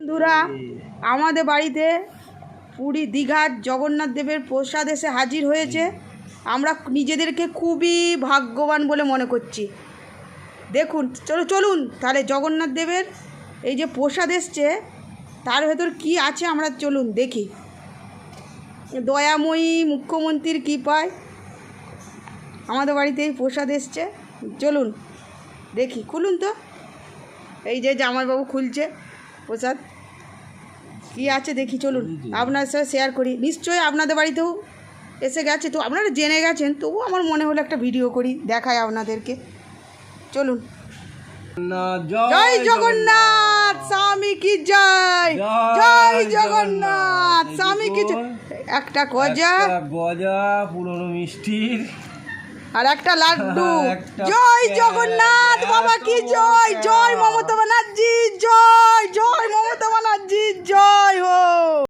বন্ধুরা, আমাদের বাড়িতে পুরী দীঘার জগন্নাথ দেবের প্রসাদ এসে হাজির হয়েছে। আমরা নিজেদেরকে খুবই ভাগ্যবান বলে মনে করছি। দেখুন, চলুন তাহলে জগন্নাথ দেবের এই যে প্রসাদ এসছে তার ভেতর কি আছে আমরা চলুন দেখি। দয়াময়ী মুখ্যমন্ত্রীর কৃপায় আমাদের বাড়িতে এই প্রসাদ এসছে। চলুন দেখি, খুলুন তো। এই যে জামাইবাবু খুলছে প্রসাদ, কী আছে দেখি। চলুন আপনার সাথে শেয়ার করি। নিশ্চয়ই আপনাদের বাড়িতেও এসে গেছে, তো আপনারা জেনে গেছেন, তবুও আমার মনে হলো একটা ভিডিও করি, দেখায় আপনাদেরকে। চলুন। জয় জগন্নাথ, স্বামী কি জয়। জয় জগন্নাথ, স্বামী কি জয়। একটা গজা পুরনো মিষ্টির আর একটা লাড্ডু। জয় জগন্নাথ, বাবা কি জয়। জয় মমতা ব্যানার্জি, জয় জয় মমতা